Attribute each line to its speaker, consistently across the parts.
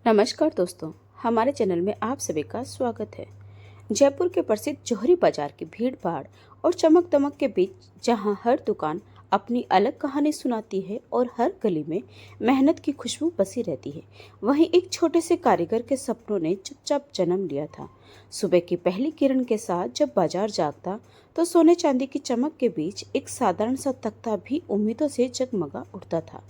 Speaker 1: नमस्कार दोस्तों, हमारे चैनल में आप सभी का स्वागत है। जयपुर के प्रसिद्ध जौहरी बाजार की भीड़ भाड़ और चमक दमक के बीच जहां हर दुकान अपनी अलग कहानी सुनाती है और हर गली में मेहनत की खुशबू बसी रहती है, वहीं एक छोटे से कारीगर के सपनों ने चुपचाप जन्म लिया था। सुबह की पहली किरण के साथ जब बाजार जागता तो सोने चांदी की चमक के बीच एक साधारण सा तख्ता भी उम्मीदों से जगमगा उठता था।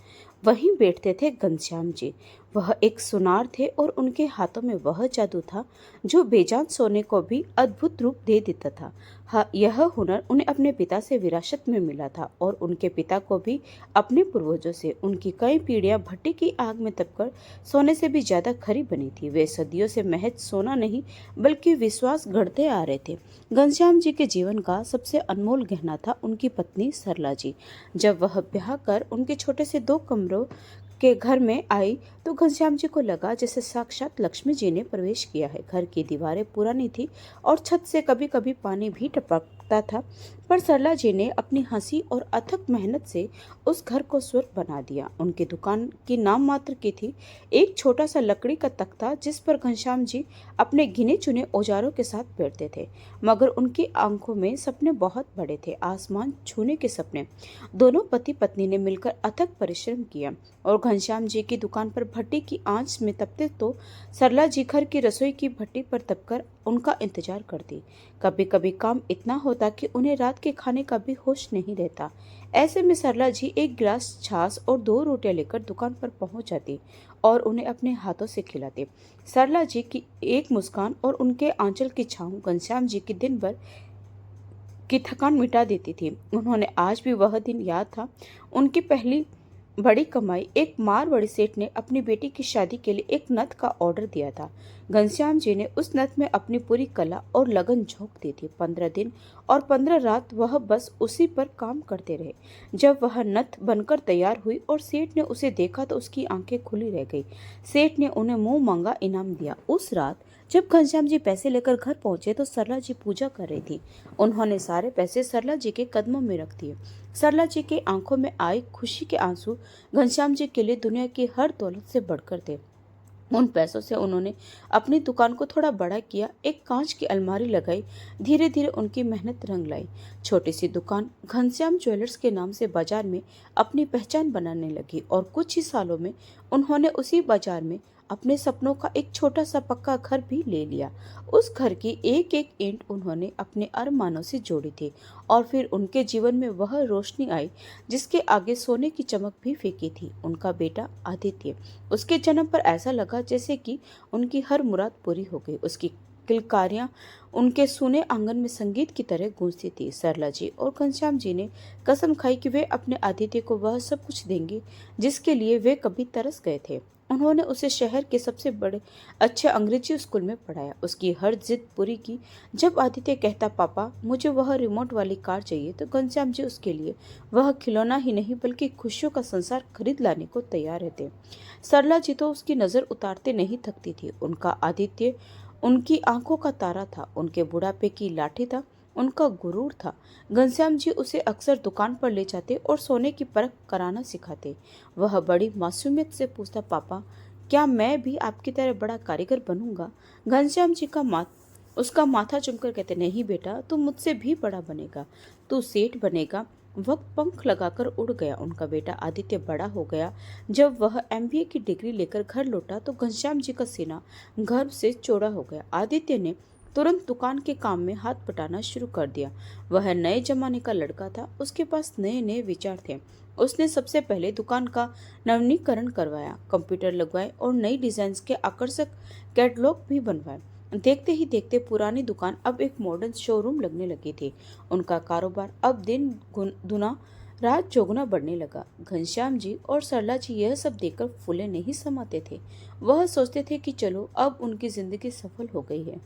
Speaker 1: वहीं बैठते थे घनश्याम जी। वह एक सुनार थे और उनके हाथों में वह जादू था जो बेजान सोने को भी अद्भुत रूप दे देता था। हाँ, यह हुनर उन्हें अपने पिता से विरासत में मिला था और उनके पिता को भी अपने पूर्वजों से। उनकी कई पीढ़ियां भट्टी की आग में तपकर सोने से भी ज्यादा खरी बनी थी। वे सदियों से महज सोना नहीं बल्कि विश्वास गढ़ते आ रहे थे। घनश्याम जी के जीवन का सबसे अनमोल गहना था उनकी पत्नी सरला जी। जब वह ब्याह कर उनके छोटे से 2 कमरों के घर में आई तो घनश्याम जी को लगा जैसे साक्षात लक्ष्मी जी ने प्रवेश किया है। घर की दीवारें पुरानी थी और छत से कभी कभी पानी भी टपकता था, पर सरला जी ने अपनी हंसी और अथक मेहनत से उस घर को स्वर्ग बना दिया। उनकी दुकान की नाम मात्र की थी, एक छोटा सा लकड़ी का तख्ता जिस पर घनश्याम जी अपने गिने चुने औजारों के साथ बैठते थे, मगर उनकी आंखों में सपने बहुत बड़े थे, आसमान छूने के सपने। दोनों पति पत्नी ने मिलकर अथक परिश्रम किया और घनश्याम जी की दुकान पर भट्टी की आंच में तपते तो सरला जी घर की रसोई की भट्टी पर तपकर उनका इंतजार करती। कभी कभी काम इतना होता कि उन्हें रात के खाने का भी होश नहीं रहता। ऐसे में सरला जी एक गिलास छाछ और 2 रोटियां लेकर दुकान पर पहुंच जाती और उन्हें अपने हाथों से खिलाती। सरला जी की एक मुस्कान और उनके आंचल की छाँव घनश्याम जी की दिन भर की थकान मिटा देती थी। उन्होंने आज भी वह दिन याद था। उनकी पहली बड़ी कमाई, एक मारवाड़ी सेठ ने अपनी बेटी की शादी के लिए एक नथ का ऑर्डर दिया था। घनश्याम जी ने उस नथ में अपनी पूरी कला और लगन झोंक दी थी। 15 दिन और 15 रात वह बस उसी पर काम करते रहे। जब वह नथ बनकर तैयार हुई और सेठ ने उसे देखा तो उसकी आंखें खुली रह गई। सेठ ने उन्हें मुंह मांगा इनाम दिया। उस रात जब घनश्याम जी पैसे लेकर घर पहुंचे तो सरला जी पूजा कर रही थी। उन्होंने सारे पैसे सरला जी के कदमों में रख दिए। सरला जी की आंखों में आए खुशी के आंसू घनश्याम जी के लिए दुनिया की हर दौलत से बढ़कर थे। उन पैसों से उन्होंने अपनी दुकान को थोड़ा बड़ा किया, एक कांच की अलमारी लगाई। धीरे धीरे उनकी मेहनत रंग लाई। छोटी सी दुकान घनश्याम ज्वेलर्स के नाम से बाजार में अपनी पहचान बनाने लगी और कुछ ही सालों में उन्होंने उसी बाजार में अपने सपनों का एक छोटा सा पक्का घर भी ले लिया। उस घर की एक एक ईंट उन्होंने अपने अरमानों से जोड़ी थी और फिर उनके जीवन में वह रोशनी आई जिसके आगे सोने की चमक भी फीकी थी। उनका बेटा आदित्य। उसके जन्म पर ऐसा लगा जैसे कि उनकी हर मुराद पूरी हो गई। उसकी किलकारियां उनके सूने आंगन में संगीत की तरह गूंजती थी। सरला जी और घनश्याम जी ने कसम खाई कि वे अपने आदित्य को वह सब कुछ देंगे जिसके लिए वे कभी तरस गए थे। उन्होंने उसे शहर के सबसे बड़े अच्छे अंग्रेजी स्कूल में पढ़ाया, उसकी हर जिद पूरी की। जब आदित्य कहता पापा मुझे वह रिमोट वाली कार चाहिए, तो घनश्याम जी उसके लिए वह खिलौना ही नहीं बल्कि खुशियों का संसार खरीद लाने को तैयार रहते। सरला जी तो उसकी नजर उतारते नहीं थकती थी। उनका आदित्य उनकी आंखों का तारा था, उनके बुढ़ापे की लाठी था, उनका गुरूर था। घनश्याम जी उसे अक्सर दुकान पर ले जाते और सोने की परख कराना सिखाते। वह बड़ी मासूमियत से पूछता पापा क्या मैं भी आपकी तरह बड़ा कारीगर बनूंगा? घनश्याम जी का उसका माथा चुमकर कहते नहीं बेटा, तू मुझसे भी बड़ा बनेगा, तू सेठ बनेगा। वक्त पंख लगाकर उड़ गया। उनका बेटा आदित्य बड़ा हो गया। जब वह एमबीए की डिग्री लेकर घर लौटा तो घनश्याम जी का सीना गर्व से चौड़ा हो गया। आदित्य ने तुरंत दुकान के काम में हाथ बटाना शुरू कर दिया। वह नए जमाने का लड़का था, उसके पास नए नए विचार थे। उसने सबसे पहले दुकान का नवीनीकरण करवाया, कंप्यूटर लगवाए और नई डिजाइन के आकर्षक कैटलॉग भी बनवाए। देखते ही देखते पुरानी दुकान अब एक मॉडर्न शोरूम लगने लगी थी। उनका कारोबार अब दिन दुना रात चौगुना बढ़ने लगा। घनश्याम जी और सरला जी यह सब देखकर फूले नहीं समाते थे। वह सोचते थे कि चलो अब उनकी जिंदगी सफल हो गई है,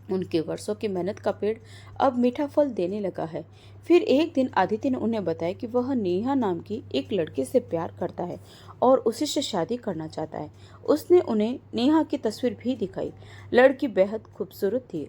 Speaker 1: उनके वर्षों की मेहनत का पेड़ अब मीठा फल देने लगा है। फिर एक दिन आदित्य ने उन्हें बताया कि वह नेहा नाम की एक लड़के से प्यार करता है और उसी से शादी करना चाहता है। उसने उन्हें नेहा की तस्वीर भी दिखाई। लड़की बेहद खूबसूरत थी,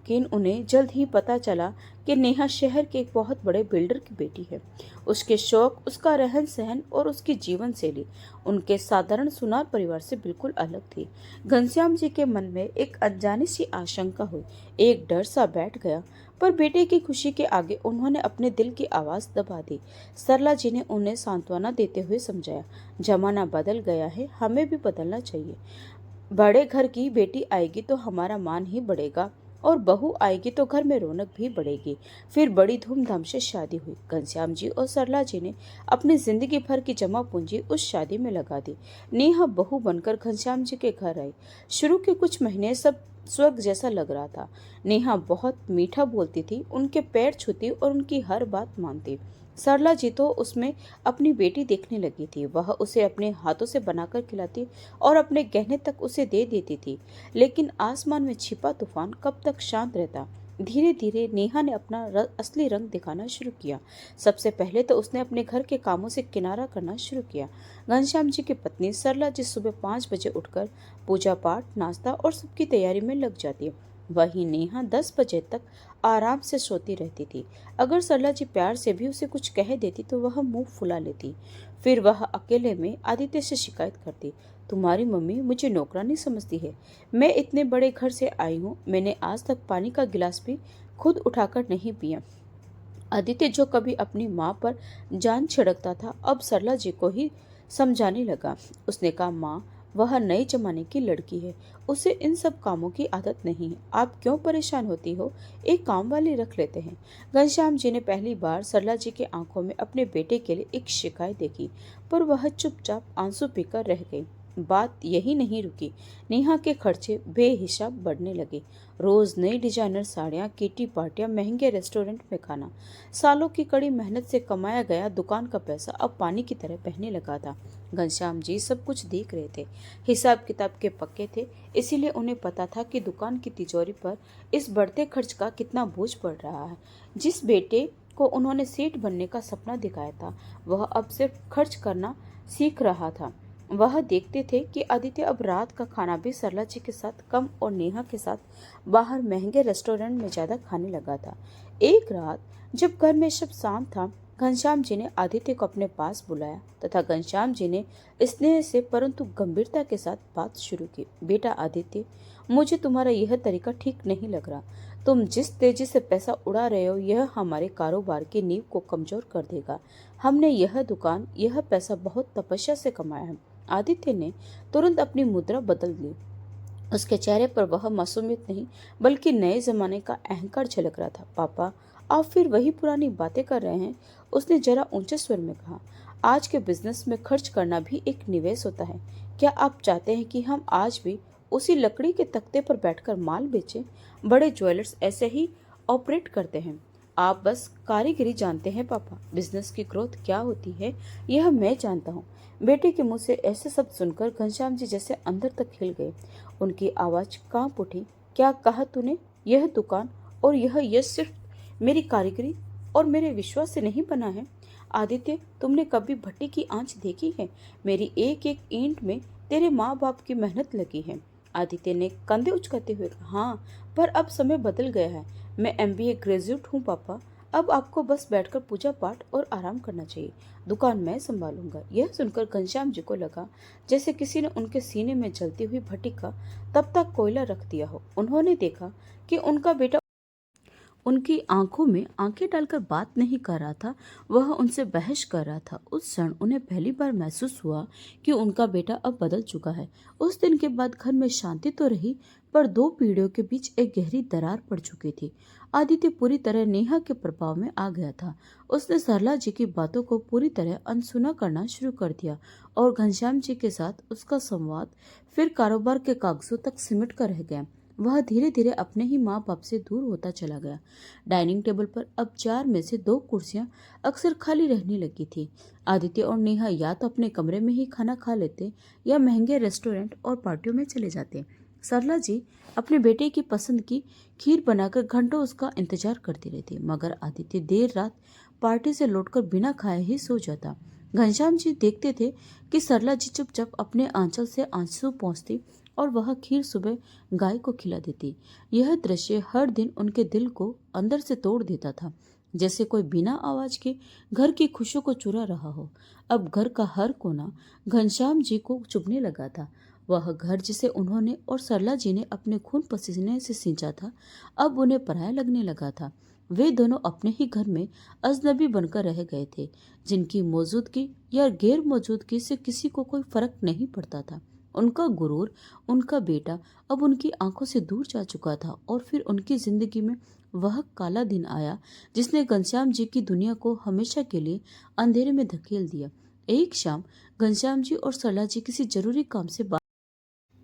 Speaker 1: लेकिन उन्हें जल्द ही पता चला कि नेहा शहर के एक बहुत बड़े बिल्डर की बेटी है। उसके शौक, उसका रहन सहन और उसकी जीवन शैली उनके साधारण सुनार परिवार से बिल्कुल अलग थी। घनश्याम जी के मन में एक अनजानी सी आशंका हुई, एक डर सा बैठ गया। पर बेटे की खुशी के आगे उन्होंने अपने दिल की आवाज दबा दी। सरला जी ने उन्हें सांत्वना देते हुए समझाया, जमाना बदल गया है, हमें भी बदलना चाहिए। बड़े घर की बेटी आएगी तो हमारा मान ही बढ़ेगा और बहू आएगी तो घर में रौनक भी बढ़ेगी। फिर बड़ी धूमधाम से शादी हुई। घनश्याम जी और सरला जी ने अपनी जिंदगी भर की जमा पूंजी उस शादी में लगा दी। नेहा बहू बनकर घनश्याम जी के घर आई। शुरू के कुछ महीने सब स्वर्ग जैसा लग रहा था। नेहा बहुत मीठा बोलती थी, उनके पैर छूती और उनकी हर बात मानती। सरला जी तो उसमें अपनी बेटी देखने लगी थी। वह उसे अपने हाथों से बनाकर खिलाती और अपने गहने तक उसे दे देती थी। लेकिन आसमान में छिपा तूफान कब तक शांत रहता। धीरे धीरे नेहा ने अपना असली रंग दिखाना शुरू किया। सबसे पहले तो उसने अपने घर के कामों से किनारा करना शुरू किया। घनश्याम जी की पत्नी सरला जी सुबह 5 बजे उठकर पूजा पाठ, नाश्ता और सबकी तैयारी में लग जाती। वहीं नेहा 10 बजे तक आराम से सोती रहती थी। अगर सरला जी प्यार से भी उसे कुछ कह देती तो वह मुंह फुला लेती। फिर वह अकेले में आदित्य से शिकायत करती, तुम्हारी मम्मी मुझे नौकरानी समझती है। मैं इतने बड़े घर से आई हूँ, मैंने आज तक पानी का गिलास भी खुद उठाकर नहीं पिया। आदित्य जो कभी अपनी माँ पर जान छिड़कता था, अब सरला जी को ही समझाने लगा। उसने कहा, माँ, वह नए जमाने की लड़की है, उसे इन सब कामों की आदत नहीं है। आप क्यों परेशान होती हो, एक काम वाली रख लेते हैं। घनश्याम जी ने पहली बार सरला जी के आंखों में अपने बेटे के लिए एक शिकायत देखी, पर वह चुपचाप आंसू पीकर रह गई। बात यही नहीं रुकी। नेहा के खर्चे बेहिसाब बढ़ने लगे। रोज नई डिजाइनर साड़ियाँ, किटी पार्टियां, महंगे रेस्टोरेंट में खाना। सालों की कड़ी मेहनत से कमाया गया दुकान का पैसा अब पानी की तरह बहने लगा था। घनश्याम जी सब कुछ देख रहे थे, हिसाब किताब के पक्के थे, इसीलिए उन्हें पता था कि दुकान की तिजोरी पर इस बढ़ते खर्च का कितना बोझ पड़ रहा है। जिस बेटे को उन्होंने सेठ बनने का सपना दिखाया था, वह अब सिर्फ खर्च करना सीख रहा था। वह देखते थे कि आदित्य अब रात का खाना भी सरला जी के साथ कम और नेहा के साथ बाहर महंगे रेस्टोरेंट में ज्यादा खाने लगा था। एक रात जब घर में सब शांत था, घनश्याम जी ने आदित्य को अपने पास बुलाया तथा घनश्याम जी ने स्नेह से परंतु गंभीरता के साथ बात शुरू की। बेटा आदित्य, मुझे तुम्हारा यह तरीका ठीक नहीं लग रहा। तुम जिस तेजी से पैसा उड़ा रहे हो, यह हमारे कारोबार की नींव को कमजोर कर देगा। हमने यह दुकान, यह पैसा बहुत तपस्या से कमाया है। आदित्य ने तुरंत अपनी मुद्रा बदल ली। उसके चेहरे पर वह मासूमियत नहीं बल्कि नए जमाने का अहंकार झलक रहा था। पापा, आप फिर वही पुरानी बातें कर रहे हैं, उसने जरा ऊंचे स्वर में कहा। आज के बिजनेस में खर्च करना भी एक निवेश होता है। क्या आप चाहते हैं कि हम आज भी उसी लकड़ी के तख्ते पर बैठकर माल बेचें? बड़े ज्वेलर्स ऐसे ही ऑपरेट करते हैं। आप बस कारीगरी जानते हैं पापा। बिजनेस की ग्रोथ क्या होती है यह मैं जानता हूँ। बेटे के मुंह से ऐसे शब्द सुनकर घनश्याम जी जैसे अंदर तक हिल गए। उनकी आवाज कांप उठी। क्या कहा तूने? यह दुकान और यह यश सिर्फ मेरी कारीगरी और मेरे विश्वास से नहीं बना है। आदित्य, तुमने कभी भट्टी की आंच देखी है? मेरी एक एक ईंट में तेरे माँ बाप की मेहनत लगी है। आदित्य ने कंधे उचकाते हुए कहा, हाँ, पर अब समय बदल गया है। मैं MBA ग्रेजुएट हूँ पापा। अब आपको बस बैठकर पूजा पाठ और आराम करना चाहिए। दुकान मैं संभालूंगा। यह सुनकर घनश्याम जी को लगा जैसे किसी ने उनके सीने में जलती हुई भट्टी का तब तक कोयला रख दिया हो। उन्होंने देखा कि उनका बेटा उनकी आंखों में आंखें डालकर बात नहीं कर रहा था, वह उनसे बहस कर रहा था। उस क्षण उन्हें पहली बार महसूस हुआ कि उनका बेटा अब बदल चुका है। उस दिन के बाद घर में शांति तो रही, पर 2 पीढ़ियों के बीच एक गहरी दरार पड़ चुकी थी। आदित्य पूरी तरह नेहा के प्रभाव में आ गया था। उसने सरला जी की बातों को पूरी तरह अनसुना करना शुरू कर दिया और घनश्याम जी के साथ उसका संवाद फिर कारोबार के कागजों तक सिमट कर रह गया। वह धीरे धीरे अपने ही माँ बाप से दूर होता चला गया। डाइनिंग टेबल पर अब 4 में से 2 कुर्सियां अक्सर खाली रहने लगी थी। आदित्य और नेहा या तो अपने कमरे में ही खाना खा लेते या महंगे रेस्टोरेंट और पार्टियों में चले जाते। सरला जी अपने बेटे की पसंद की खीर बनाकर घंटों उसका इंतजार करती रहती, मगर आदित्य देर रात पार्टी से लौटकर बिना खाए ही सो जाता। घनश्याम जी देखते थे कि सरला जी चुपचाप अपने आंचल से आंसू पोंछती और वह खीर सुबह गाय को खिला देती। यह दृश्य हर दिन उनके दिल को अंदर से तोड़ देता था, जैसे कोई बिना आवाज के घर की खुशियों को चुरा रहा हो। अब घर का हर कोना घनश्याम जी को चुभने लगा था। वह घर जिसे उन्होंने और सरला जी ने अपने खून पसीने से सींचा था, अब उन्हें पराया लगने लगा था। वे दोनों अपने ही घर में अजनबी बनकर रह गए थे, जिनकी मौजूदगी या गैर मौजूदगी से किसी को कोई फर्क नहीं पड़ता था। उनका गुरूर, उनका बेटा अब उनकी आंखों से दूर जा चुका था और फिर उनकी जिंदगी में वह काला दिन आया जिसने घनश्याम जी की दुनिया को हमेशा के लिए अंधेरे में धकेल दिया। एक शाम घनश्याम जी और सरला जी किसी जरूरी काम से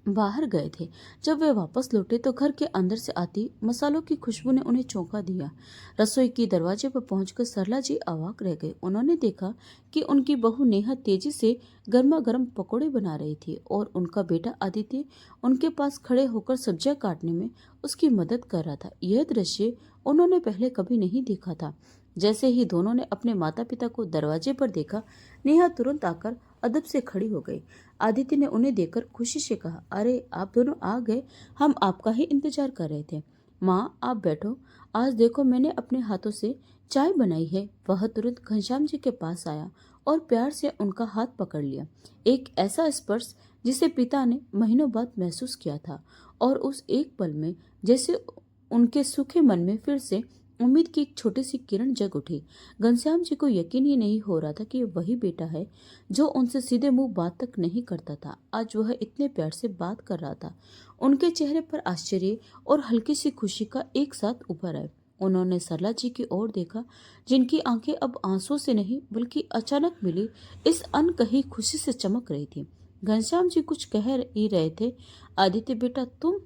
Speaker 1: बाहर गए थे। जब वे वापस लौटे तो घर के अंदर से आती मसालों की खुशबू ने उन्हें चौंका दिया। रसोई की दरवाजे पर पहुंचकर सरला जी अवाक रह गए। उन्होंने देखा कि उनकी बहू नेहा तेजी से गर्मा गर्म पकौड़े बना रही थी और उनका बेटा आदित्य उनके पास खड़े होकर सब्जियां काटने में उसकी मदद कर रहा था। यह दृश्य उन्होंने पहले कभी नहीं देखा था। जैसे ही दोनों ने अपने माता पिता को दरवाजे पर देखा, नेहा तुरंत आकर अदब से खड़ी हो गई। आदित्य ने उन्हें देखकर खुशी से कहा, अरे आप दोनों आ गए, हम आपका ही इंतजार कर रहे थे। माँ आप बैठो, आज देखो मैंने अपने हाथों से चाय बनाई है। वह तुरंत घनश्याम जी के पास आया और प्यार से उनका हाथ पकड़ लिया। एक ऐसा स्पर्श जिसे पिता ने महीनों बाद महसूस किया था और उस एक पल में जैसे उनके सूखे मन में फिर से उम्मीद की एक छोटी सी किरण जग उठी। घनश्याम जी को यकीन ही नहीं हो रहा था कि वही बेटा है जो उनसे सीधे मुंह बात तक नहीं करता था। आज वह इतने प्यार से बात कर रहा था। उनके चेहरे पर आश्चर्य और हल्की सी खुशी का एक साथ उभर आए। उन्होंने सरला जी की ओर देखा, जिनकी आंखें अब आंसू से नहीं बल्कि अचानक मिली इस अनकही खुशी से चमक रही थी। घनश्याम जी कुछ कह ही रहे थे, आदित्य बेटा तुम।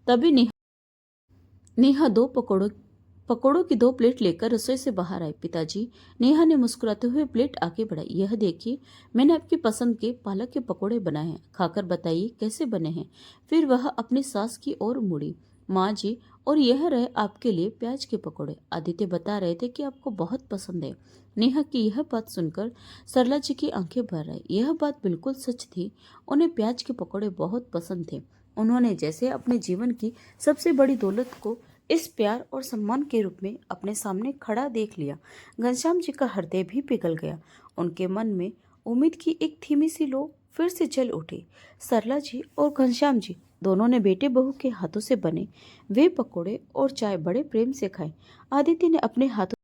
Speaker 1: तभी नेहा दो पकोड़ों की 2 प्लेट लेकर रसोई से बाहर आई। पिताजी, नेहा ने मुस्कुराते हुए प्लेट आगे बढ़ाई। यह देखिए, मैंने आपकी पसंद के पालक के पकोड़े बनाए हैं, खाकर बताइए कैसे बने हैं। फिर वह अपनी सास की ओर मुड़ी। माँ जी, और यह रहे आपके लिए प्याज के पकोड़े। आदित्य बता रहे थे कि आपको बहुत पसंद है। नेहा की यह बात सुनकर सरला जी की आंखें भर आई। यह बात बिल्कुल सच थी। उन्हें प्याज के पकोड़े बहुत पसंद थे। उन्होंने जैसे अपने जीवन की सबसे बड़ी दौलत को इस प्यार और सम्मान के रूप में अपने सामने खड़ा देख लिया। घनश्याम जी का हृदय भी पिघल गया। उनके मन में उम्मीद की एक धीमी सी लो फिर से जल उठी। सरला जी और घनश्याम जी दोनों ने बेटे बहू के हाथों से बने वे पकोड़े और चाय बड़े प्रेम से खाए। आदित्य ने अपने हाथों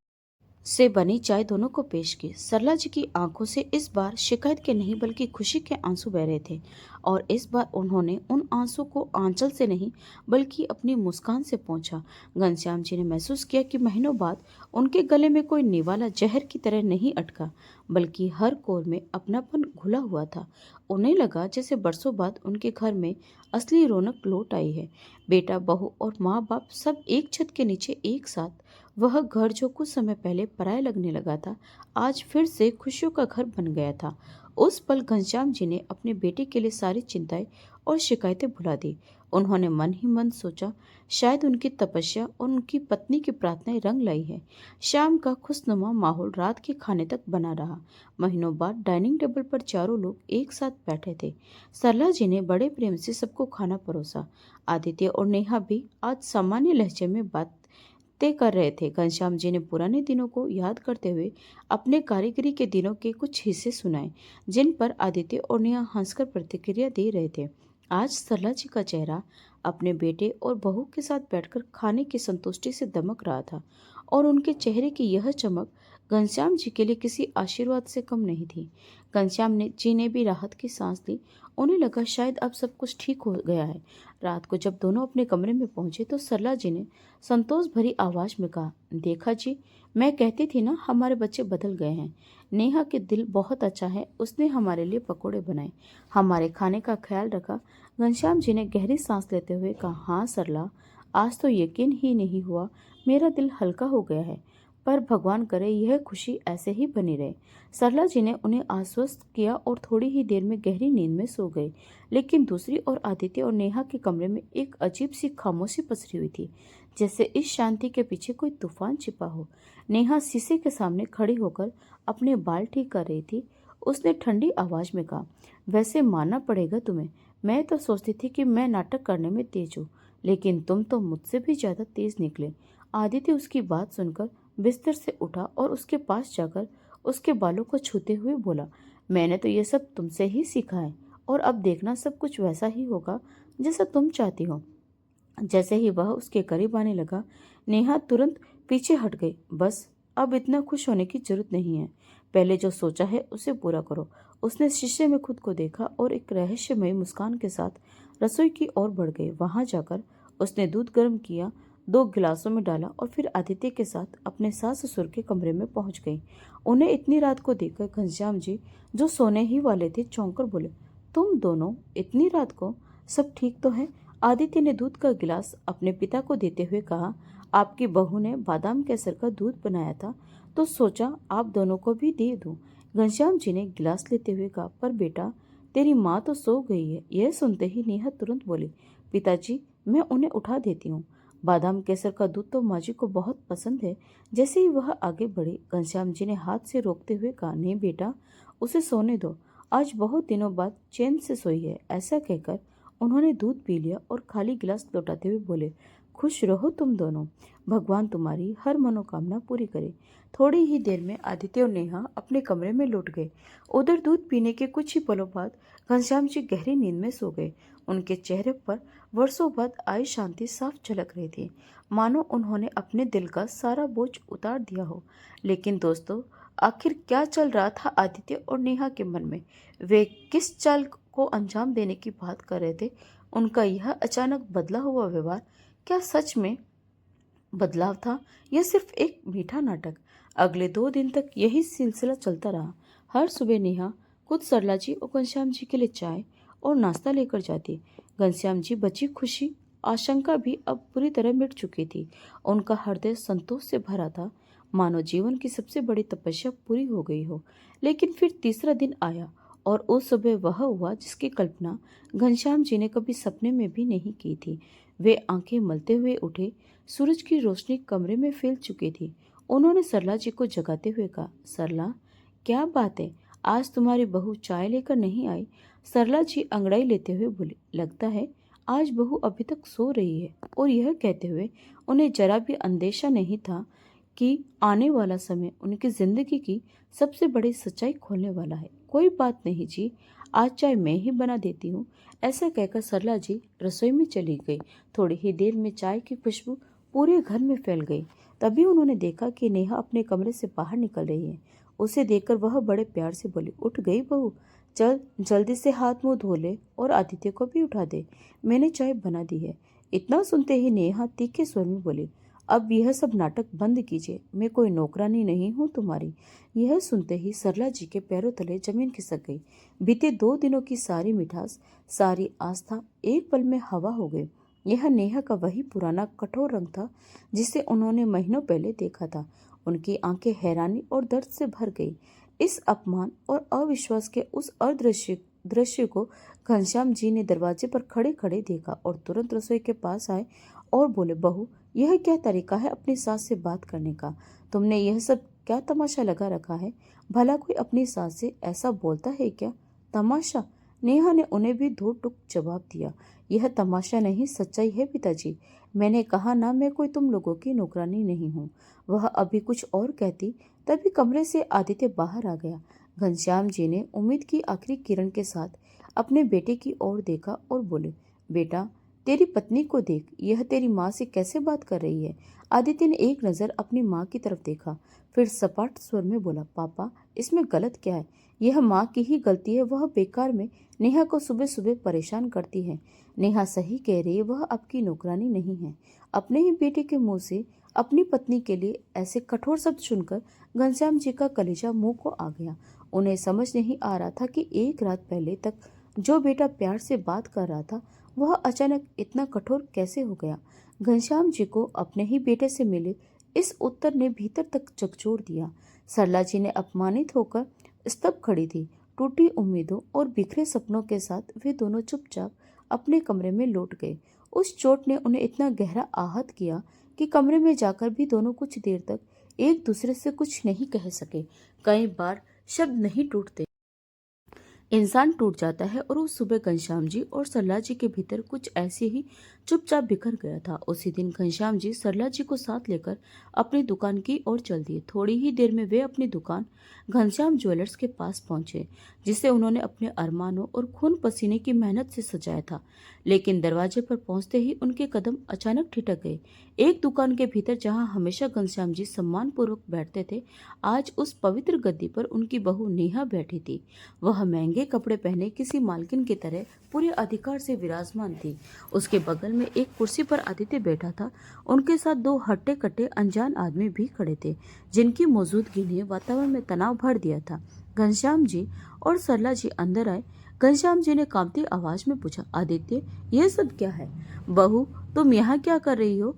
Speaker 1: से बनी चाय दोनों को पेश की। सरला जी की आंखों से इस बार शिकायत के नहीं बल्कि खुशी के आंसू बह रहे थे और इस बार उन्होंने उन आंसू को आंचल से नहीं बल्कि अपनी मुस्कान से पोंछा। घनश्याम जी ने महसूस किया कि महीनों बाद उनके गले में कोई निवाला जहर की तरह नहीं अटका बल्कि हर कोर में अपनापन घुला हुआ था। उन्हें लगा जैसे बरसों बाद उनके घर में असली रौनक लौट आई है। बेटा बहू और माँ बाप सब एक छत के नीचे एक साथ। वह घर जो कुछ समय पहले पराया लगने लगा था, आज फिर से खुशियों का घर बन गया था। उस पल घनश्याम जी ने अपने बेटे के लिए सारी चिंताएं और शिकायतें भुला दी। उन्होंने मन ही मन सोचा, शायद उनकी तपस्या और उनकी पत्नी की प्रार्थनाएं रंग लाई है। शाम का खुशनुमा माहौल रात के खाने तक बना रहा। महीनों बाद डाइनिंग टेबल पर चारों लोग एक साथ बैठे थे। सरला जी ने बड़े प्रेम से सबको खाना परोसा। आदित्य और नेहा भी आज सामान्य लहजे में बात तय कर रहे थे। घनश्याम जी ने पुराने दिनों को याद करते हुए अपने कारीगरी के दिनों के कुछ हिस्से सुनाए, जिन पर आदित्य और नेहा हंसकर प्रतिक्रिया दे रहे थे। आज सरला जी का चेहरा अपने बेटे और बहू के साथ बैठकर खाने की संतुष्टि से दमक रहा था और उनके चेहरे की यह चमक घनश्याम जी के लिए किसी आशीर्वाद से कम नहीं थी। घनश्याम जी ने भी राहत की सांस ली। उन्हें लगा शायद अब सब कुछ ठीक हो गया है। रात को जब दोनों अपने कमरे में पहुंचे तो सरला जी ने संतोष भरी आवाज में कहा, देखा जी, मैं कहती थी ना हमारे बच्चे बदल गए हैं। नेहा के दिल बहुत अच्छा है, उसने हमारे लिए पकोड़े बनाए, हमारे खाने का ख्याल रखा। घनश्याम जी ने गहरी सांस लेते हुए कहा, हाँ सरला, आज तो यकीन ही नहीं हुआ, मेरा दिल हल्का हो गया है। पर भगवान करे यह खुशी ऐसे ही बनी रहे। सरला जी ने उन्हें आश्वस्त किया और थोड़ी ही देर में गहरी नींद में सो गए। लेकिन दूसरी ओर आदित्य और नेहा के कमरे में एक अजीब सी खामोशी पसरी हुई थी, जैसे इस शांति के पीछे कोई तूफान छिपा हो। नेहा शीशे के सामने खड़ी होकर अपने बाल ठीक कर रही थी। उसने ठंडी आवाज में कहा। वैसे मानना पड़ेगा तुम्हें, मैं तो सोचती थी कि मैं नाटक करने में तेज हूँ, लेकिन तुम तो मुझसे भी ज्यादा तेज निकले। आदित्य उसकी बात सुनकर बिस्तर से उठा और उसके पास जाकर उसके बालों को छूते हुए बोला, मैंने तो ये सब तुमसे ही सीखा है, और अब देखना सब कुछ वैसा ही होगा जैसा तुम चाहती हो। जैसे ही वह उसके करीब आने लगा, नेहा तुरंत पीछे हट गई। बस अब इतना खुश होने की जरूरत नहीं है, पहले जो सोचा है उसे पूरा करो। उसने शीशे में खुद को देखा और एक रहस्यमय मुस्कान के साथ रसोई की ओर बढ़ गई। वहां जाकर उसने दूध गर्म किया, 2 गिलासों में डाला और फिर आदित्य के साथ अपने सास ससुर के कमरे में पहुंच गई। उन्हें इतनी रात को देखकर घनश्याम जी, जो सोने ही वाले थे, चौंक कर बोले, तुम दोनों इतनी रात को, सब ठीक तो है? आदित्य ने दूध का गिलास अपने पिता को देते हुए कहा, आपकी बहू ने बादाम केसर का दूध बनाया था तो सोचा आप दोनों को भी दे दूं। घनश्याम जी ने गिलास लेते हुए कहा, पर बेटा तेरी माँ तो सो गई है। यह सुनते ही नेहा तुरंत बोली, पिताजी मैं उन्हें उठा देती हूँ। बादाम केसर का दूध तो माँ जी को बहुत पसंद है। जैसे ही वह आगे बढ़ी, घनश्याम जी ने हाथ से रोकते हुए कहा, नहीं बेटा, उसे सोने दो, आज बहुत दिनों बाद चैन से सोई है। ऐसा कहकर उन्होंने दूध पी लिया और खाली गिलास लौटाते हुए बोले, खुश रहो तुम दोनों, भगवान तुम्हारी हर मनोकामना पूरी करे। थोड़ी ही देर में आदित्य और नेहा अपने कमरे में लौट गए। उधर दूध पीने के कुछ ही पलों बाद घनश्याम जी गहरी नींद में सो गए। उनके चेहरे पर वर्षों बाद आई शांति साफ झलक रही थी, मानो उन्होंने अपने दिल का सारा बोझ उतार दिया हो। लेकिन दोस्तों, आखिर क्या चल रहा था आदित्य और नेहा के मन में? वे किस चाल को अंजाम देने की बात कर रहे थे? उनका यह अचानक बदला हुआ व्यवहार क्या सच में बदलाव था या सिर्फ एक मीठा नाटक? अगले 2 दिन तक यही सिलसिला चलता रहा। हर सुबह नेहा खुद सरला जी और घनश्याम जी के लिए चाय और नाश्ता लेकर जाती। घनश्याम जी बची खुशी आशंका भी अब पूरी तरह मिट चुकी थी। उनका हृदय संतोष से भरा था, मानो जीवन की सबसे बड़ी तपस्या पूरी हो गई हो। लेकिन फिर तीसरा दिन आया और उस सुबह वह हुआ जिसकी कल्पना घनश्याम जी ने कभी सपने में भी नहीं की थी। वे आंखें मलते हुए उठे। सूरज की रोशनी कमरे में फैल चुकी थी। उन्होंने सरला जी को जगाते हुए कहा, सरला, क्या बात है, आज तुम्हारी बहू चाय लेकर नहीं आई? सरला जी अंगड़ाई लेते हुए बोली, लगता है आज बहू अभी तक सो रही है। और यह कहते हुए उन्हें जरा भी अंदेशा नहीं था कि आने वाला समय उनकी जिंदगी की सबसे बड़ी सच्चाई खोलने वाला है। कोई बात नहीं जी, आज चाय मैं ही बना देती हूँ। ऐसा कहकर सरला जी रसोई में चली गई। थोड़ी ही देर में चाय की खुशबू पूरे घर में फैल गई। तभी उन्होंने देखा कि नेहा अपने कमरे से बाहर निकल रही है। उसे देखकर वह बड़े प्यार से बोली, उठ गई बहू, चल जल्दी से हाथ मुंह धो ले और आदित्य को भी उठा दे, मैंने चाय बना दी है। इतना सुनते ही नेहा तीखे स्वर में बोली, अब यह सब नाटक बंद कीजिए, मैं कोई नौकरानी नहीं हूँ तुम्हारी। यह सुनते ही सरला जी के पैरों तले जमीन खिसक गई। बीते 2 दिनों की सारी मिठास, सारी आस्था एक पल में हवा हो गई। यह नेहा का वही पुराना कठोर रंग था जिसे उन्होंने महीनों पहले देखा था। उनकी आंखें हैरानी और दर्द से भर गई। इस अपमान और अविश्वास के उस अदृश्य दृश्य को घनश्याम जी ने दरवाजे पर खड़े खड़े देखा और तुरंत रसोई के पास आए और बोले, बहू, यह क्या तरीका है अपनी सास से बात करने का? तुमने यह सब क्या तमाशा लगा रखा है? भला कोई अपनी सास से ऐसा बोलता है क्या? तमाशा? नेहा ने उन्हें भी धो टुक जवाब दिया, यह तमाशा नहीं, सच्चाई है पिताजी। मैंने कहा ना, मैं कोई तुम लोगों की नौकरानी नहीं हूँ। वह अभी कुछ और कहती, तभी कमरे से आदित्य बाहर आ गया। घनश्याम जी ने उम्मीद की आखिरी किरण के साथ अपने बेटे की ओर देखा और बोले, बेटा, तेरी पत्नी को देख, यह तेरी माँ से कैसे बात कर रही है? आदित्य ने एक नज़र अपनी माँ की तरफ देखा, फिर सपाट स्वर में बोला, पापा, इसमें गलत क्या है? यह माँ की ही गलती है। वह बेकार में नेहा को सुबह सुबह परेशान करती है। नेहा सही कह रही है, वह आपकी नौकरानी नहीं है। अपने ही बेटे के मुंह से अपनी पत्नी के लिए ऐसे कठोर शब्द सुनकर घनश्याम जी का कलेजा मुंह को आ गया। उन्हें समझ नहीं आ रहा था कि एक रात पहले तक जो बेटा प्यार से बात कर रहा था, वह अचानक इतना कठोर कैसे हो गया। घनश्याम जी को अपने ही बेटे से मिले इस उत्तर ने भीतर तक झकझोर दिया। सरला जी ने अपमानित होकर स्तब्ध खड़ी थी। टूटी उम्मीदों और बिखरे सपनों के साथ वे दोनों चुपचाप अपने कमरे में लौट गए। उस चोट ने उन्हें इतना गहरा आहत किया कि कमरे में जाकर भी दोनों कुछ देर तक एक दूसरे से कुछ नहीं कह सके। कई बार शब्द नहीं टूटते। इंसान टूट जाता है और उस सुबह घनश्याम जी और सरला जी के भीतर कुछ ऐसे ही चुपचाप बिखर गया था। उसी दिन घनश्याम जी सरला जी को साथ लेकर अपनी दुकान की ओर चल दिए। थोड़ी ही देर में वे अपनी दुकान घनश्याम ज्वेलर्स के पास पहुंचे, जिसे उन्होंने अपने अरमानों और खून पसीने की मेहनत से सजाया था। लेकिन दरवाजे पर पहुंचते ही उनके कदम अचानक ठिठक गए। एक दुकान के भीतर जहां हमेशा घनश्याम जी सम्मानपूर्वक बैठते थे, आज उस पवित्र गद्दी पर उनकी बहू नेहा बैठी थी। वह महंगे कपड़े पहने किसी मालकिन की तरह पूरे अधिकार से विराजमान थी। उसके बगल में एक कुर्सी पर आदित्य बैठा था। उनके साथ दो हट्टे कट्टे अनजान आदमी भी खड़े थे, जिनकी मौजूदगी ने वातावरण में तनाव भर दिया था। घनश्याम जी और सरला जी अंदर आए। घनश्याम जी ने कांपती आवाज में पूछा, आदित्य, यह सब क्या है? बहू, तुम यहाँ क्या कर रही हो?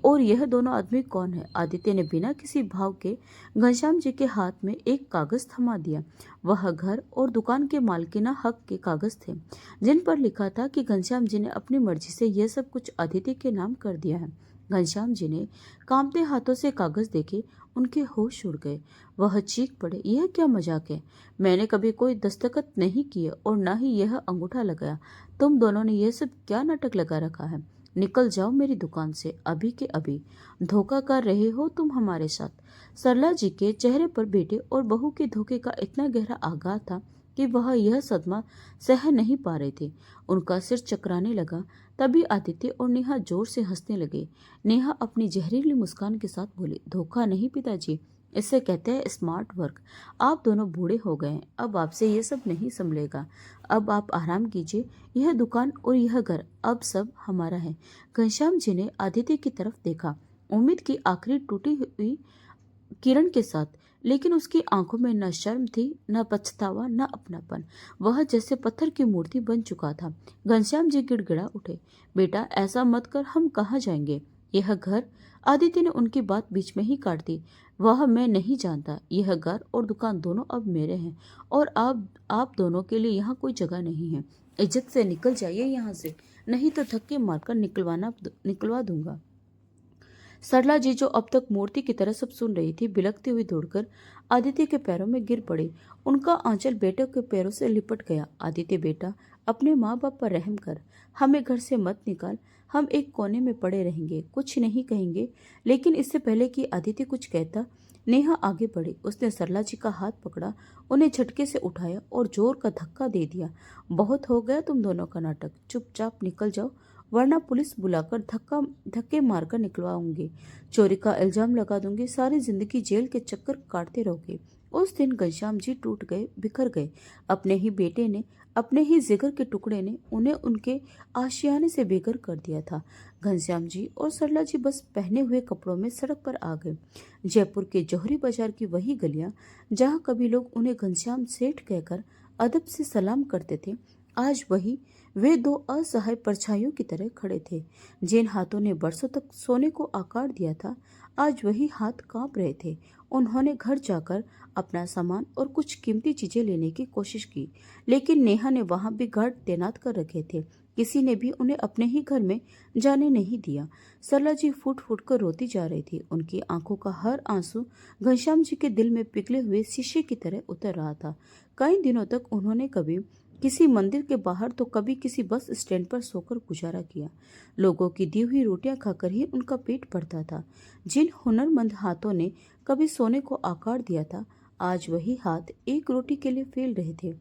Speaker 1: और यह दोनों आदमी कौन है? आदित्य ने बिना किसी भाव के घनश्याम जी के हाथ में एक कागज थमा दिया। वह घर और दुकान के मालकिना हक के कागज थे, जिन पर लिखा था कि घनश्याम जी ने अपनी मर्जी से यह सब कुछ आदित्य के नाम कर दिया है। घनश्याम जी ने कांपते हाथों से कागज देखे। उनके होश उड़ गए। वह चीख पड़े, यह क्या मजाक है? मैंने कभी कोई दस्तखत नहीं किए और न ही यह अंगूठा लगाया। तुम दोनों ने यह सब क्या नाटक लगा रखा है? निकल जाओ मेरी दुकान से अभी के अभी। धोखा कर रहे हो तुम हमारे साथ। सरला जी के चेहरे पर बेटे और बहू के धोखे का इतना गहरा आघात था कि वह यह सदमा सह नहीं पा रहे थे। उनका सिर चकराने लगा। तभी आदित्य और नेहा जोर से हंसने लगे। नेहा अपनी जहरीली मुस्कान के साथ बोली, धोखा नहीं पिताजी, इसे कहते हैं स्मार्ट वर्क। आप दोनों बूढ़े हो गए हैं, अब आपसे ये सब नहीं संभलेगा। अब आप आराम कीजिए। यह दुकान और यह घर अब सब हमारा है। घनश्याम जी ने आदित्य की तरफ देखा, उम्मीद की आखिरी टूटी हुई किरण के साथ, लेकिन उसकी आंखों में न शर्म थी, न पछतावा, न अपनापन। वह जैसे पत्थर की मूर्ति बन चुका था। घनश्याम जी गिड़गिड़ा उठे, बेटा ऐसा मत कर, हम कहाँ जाएंगे? यह घर, आदित्य ने उनकी बात बीच में ही काट दी, वह मैं नहीं जानता। यह घर और दुकान दोनों अब मेरे हैं और आप दोनों के लिए यहाँ कोई जगह नहीं है। इज्जत से निकल जाइए यहाँ से, नहीं तो धक्के मारकर निकलवा दूंगा। सरला जी, जो अब तक मूर्ति की तरह सब सुन रही थी, बिलखती हुई दौड़कर आदित्य के पैरों में गिर पड़ी। उनका आंचल बेटे के पैरों से लिपट गया। आदित्य बेटा, अपने माँ बाप पर रहम कर, हमें घर से मत निकाल। हम एक कोने में पड़े रहेंगे, कुछ नहीं कहेंगे। लेकिन इससे पहले कि आदित्य कुछ कहता, नेहा आगे बढ़ी। उसने सरला जी का हाथ पकड़ा, उन्हें झटके से उठाया और जोर का धक्का दे दिया। बहुत हो गया तुम दोनों का नाटक, चुपचाप निकल जाओ, वरना पुलिस बुलाकर धक्के मारकर निकलवाऊंगी। चोरी का इल्जाम लगा दूंगी। सारी जिंदगी जेल के चक्कर काटते रहोगे। उस दिन घनश्याम जी टूट गए, बिखर गए। अपने ही बेटे ने, अपने ही जिगर के टुकड़े ने उन्हें उनके आशियाने से बेघर कर दिया था। घनश्याम जी और सरला जी बस पहने हुए कपड़ों में सड़क पर आ गए। जयपुर के जौहरी बाजार की वही गलियां, जहां कभी लोग उन्हें घनश्याम सेठ कहकर अदब से सलाम करते थे, आज वही वे दो असहाय परछाइयों की तरह खड़े थे। जिन हाथों ने बरसों तक सोने को आकार दिया था, आज वही हाथ कांप रहे थे। उन्होंने घर जाकर अपना सामान और कुछ कीमती चीजें लेने की कोशिश की, लेकिन नेहा ने वहां भी गार्ड तैनात कर रखे थे। किसी ने भी उन्हें अपने ही घर में जाने नहीं दिया। सरला जी फूट फूट कर रोती जा रही थी। उनकी आंखों का हर आंसू घनश्याम जी के दिल में पिघले हुए शीशे की तरह उतर रहा था। कई दिनों तक उन्होंने कभी किसी मंदिर के बाहर तो कभी किसी बस स्टैंड पर सोकर गुजारा किया। लोगों की दी हुई रोटियां खाकर ही उनका पेट भरता था। जिन हुनरमंद हाथों ने कभी सोने को आकार दिया था, आज वही हाथ एक रोटी के लिए फैल रहे थे।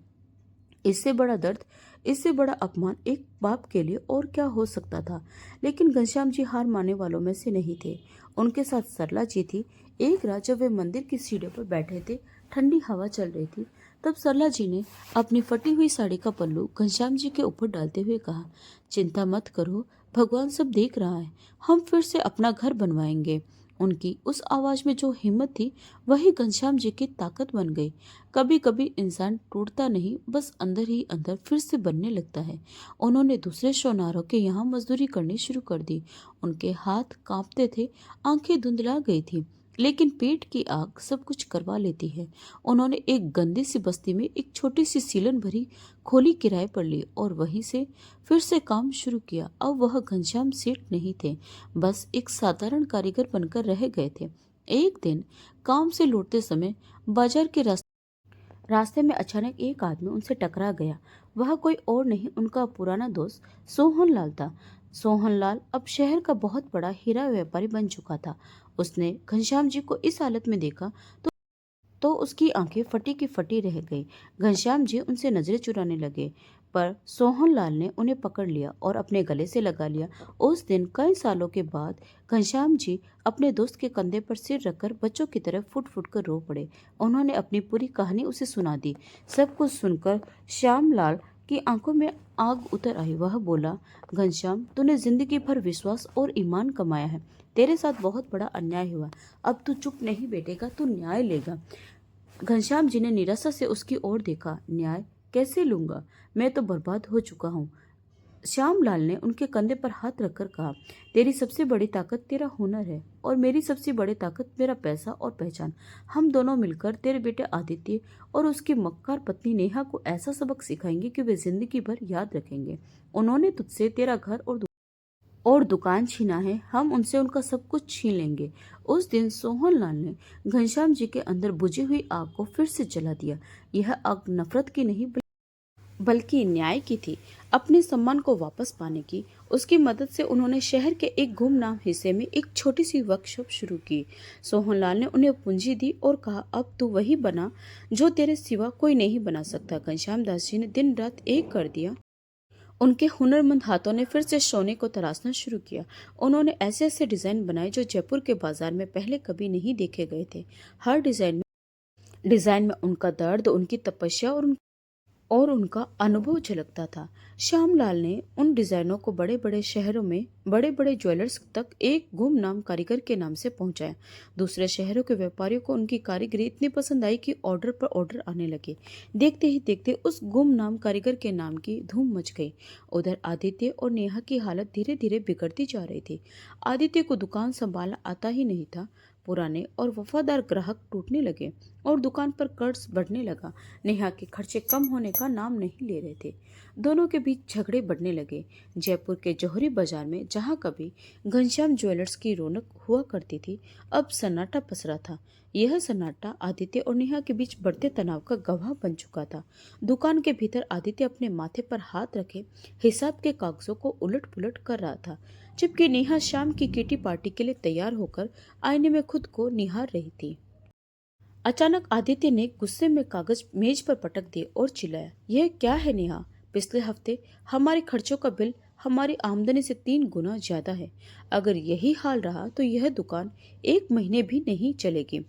Speaker 1: इससे बड़ा दर्द, इससे बड़ा अपमान एक बाप के लिए और क्या हो सकता था? लेकिन घनश्याम जी हार मानने वालों में से नहीं थे। उनके साथ सरला जी थी। एक रात जब वे मंदिर की सीढ़ियों पर बैठे थे, ठंडी हवा चल रही थी, तब सरला जी ने अपनी फटी हुई साड़ी का पल्लू घनश्याम जी के ऊपर डालते हुए कहा, चिंता मत करो, भगवान सब देख रहा है, हम फिर से अपना घर बनवाएंगे। उनकी उस आवाज में जो हिम्मत थी, वही घनश्याम जी की ताकत बन गई। कभी कभी इंसान टूटता नहीं, बस अंदर ही अंदर फिर से बनने लगता है। उन्होंने दूसरे शोनारों के यहाँ मजदूरी करनी शुरू कर दी। उनके हाथ कांपते थे, आंखें धुंधला गई थी, लेकिन पेट की आग सब कुछ करवा लेती है। उन्होंने एक गंदी सी बस्ती में एक छोटी सी सीलन भरी खोली किराए पर ली और वहीं से फिर से काम शुरू किया। अब वह घनश्याम सेठ नहीं थे, बस एक साधारण कारीगर बनकर रह गए थे। एक दिन काम से लौटते समय बाजार के रास्ते में अचानक एक आदमी उनसे टकरा गया। वह कोई और नहीं, उनका पुराना दोस्त सोहनलाल था। सोहनलाल अब शहर का बहुत बड़ा हीरा व्यापारी बन चुका था। उसने घनश्याम जी को इस हालत में देखा तो उसकी आंखें फटी की फटी रह गई। घनश्याम जी उनसे नजरें चुराने लगे, पर सोहनलाल ने उन्हें पकड़ लिया और अपने गले से लगा लिया। उस दिन कई सालों के बाद घनश्याम जी अपने दोस्त के कंधे पर सिर रखकर बच्चों की तरह फुट फुट कर रो पड़े। उन्होंने अपनी पूरी कहानी उसे सुना दी। सब कुछ सुनकर श्यामलाल की आंखों में आग उतर आई। वह बोला, घनश्याम, तूने जिंदगी भर विश्वास और ईमान कमाया है। तेरे साथ बहुत बड़ा अन्याय हुआ। अब तू चुप नहीं बैठेगा, तू न्याय लेगा। घनश्याम जी ने निराशा से उसकी ओर देखा। न्याय कैसे लूंगा? मैं तो बर्बाद हो चुका हूँ। श्यामलाल ने उनके कंधे पर हाथ रखकर कहा, तेरी सबसे बड़ी ताकत तेरा हुनर है और मेरी सबसे बड़ी ताकत मेरा पैसा और पहचान। हम दोनों मिलकर तेरे बेटे आदित्य और उसकी मक्कार पत्नी नेहा को ऐसा सबक सिखाएंगे कि वे जिंदगी भर याद रखेंगे। उन्होंने तुझसे तेरा घर और दुकान छीना है, हम उनसे उनका सब कुछ छीन लेंगे। उस दिन सोहनलाल ने घनश्याम जी के अंदर बुझी हुई आग को फिर से जला दिया। यह आग नफरत की नहीं बल्कि न्याय की थी, अपने सम्मान को वापस पाने की। उसकी मदद से उन्होंने शहर के एक गुमनाम हिस्से में एक छोटी सी वर्कशॉप शुरू की। सोहनलाल ने उन्हें पूंजी दी और कहा, अब तू वही बना जो तेरे सिवा कोई नहीं बना सकता। घनश्याम दास जी ने दिन रात एक कर दिया। उनके हुनरमंद हाथों ने फिर से सोने को तराशना शुरू किया। उन्होंने ऐसे ऐसे डिजाइन बनाए जो जयपुर के बाजार में पहले कभी नहीं देखे गए थे। हर डिजाइन में उनका दर्द, उनकी तपस्या और उनका अनुभव झलकता था। श्यामलाल ने उन डिजाइनों को बड़े बड़े शहरों में बड़े बड़े ज्वेलर्स तक एक गुमनाम कारीगर के नाम से पहुंचाया। दूसरे शहरों के व्यापारियों को उनकी कारीगरी इतनी पसंद आई कि ऑर्डर पर ऑर्डर आने लगे। देखते ही देखते उस गुमनाम कारीगर के नाम की धूम मच गई। उधर आदित्य और नेहा की हालत धीरे धीरे बिगड़ती जा रही थी। आदित्य को दुकान संभालना आता ही नहीं था। पुराने और वफादार ग्राहक टूटने लगे और दुकान पर कर्ज बढ़ने लगा। नेहा के खर्चे कम होने का नाम नहीं ले रहे थे। दोनों के बीच झगड़े बढ़ने लगे। जयपुर के जौहरी बाजार में जहां कभी घनश्याम ज्वेलर्स की रौनक हुआ करती थी, अब सन्नाटा पसरा था। यह सन्नाटा आदित्य और नेहा के बीच बढ़ते तनाव का गवाह बन चुका था। दुकान के भीतर आदित्य अपने माथे पर हाथ रखे हिसाब के कागजों को उलट पुलट कर रहा था, जबकि नेहा शाम की किटी पार्टी के लिए तैयार होकर आईने में खुद को निहार रही थी। अचानक आदित्य ने गुस्से में कागज मेज पर पटक दिए और चिल्लाया, यह क्या है नेहा? पिछले हफ्ते हमारे खर्चों का बिल हमारी आमदनी से 3 गुना ज्यादा है। अगर यही हाल रहा तो यह दुकान 1 महीने भी नहीं चलेगी।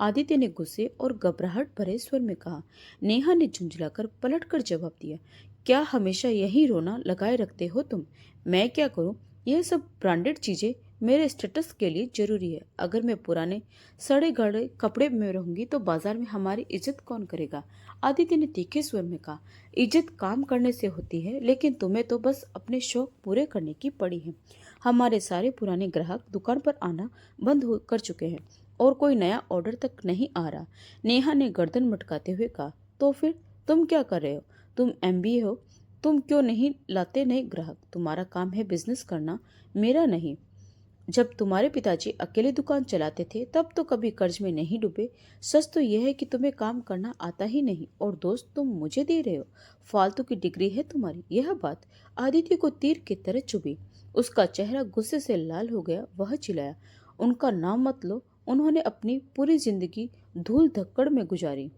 Speaker 1: आदित्य ने गुस्से और घबराहट भरे स्वर में कहा। नेहा ने झुंझलाकर पलटकर जवाब दिया, क्या हमेशा यही रोना लगाए रखते हो तुम? मैं क्या करूं? यह सब ब्रांडेड चीजें मेरे स्टेटस के लिए जरूरी है। अगर मैं पुराने सड़े गड़े कपड़े में रहूंगी तो बाजार में हमारी इज्जत कौन करेगा? आदित्य ने तीखे स्वर में कहा, इज्जत काम करने से होती है, लेकिन तुम्हें तो बस अपने शौक पूरे करने की पड़ी है। हमारे सारे पुराने ग्राहक दुकान पर आना कर चुके हैं और कोई नया ऑर्डर तक नहीं आ रहा। नेहा ने गर्दन मटकाते हुए कहा, तो फिर तुम क्या कर रहे हो? तुम एमबीए हो, तुम क्यों नहीं लाते नए ग्राहक? तुम्हारा काम है बिजनेस करना, मेरा नहीं। जब तुम्हारे पिताजी अकेले दुकान चलाते थे तब तो कभी कर्ज में नहीं डूबे। सच तो यह है कि तुम्हें काम करना आता ही नहीं और दोस्त तुम मुझे दे रहे हो। फालतू की डिग्री है तुम्हारी। यह बात आदित्य को तीर की तरह चुभी। उसका चेहरा गुस्से से लाल हो गया। वह चिल्लाया, उनका नाम मत लो। उन्होंने अपनी पूरी जिंदगी धूल धक्कड़ में गुजारी,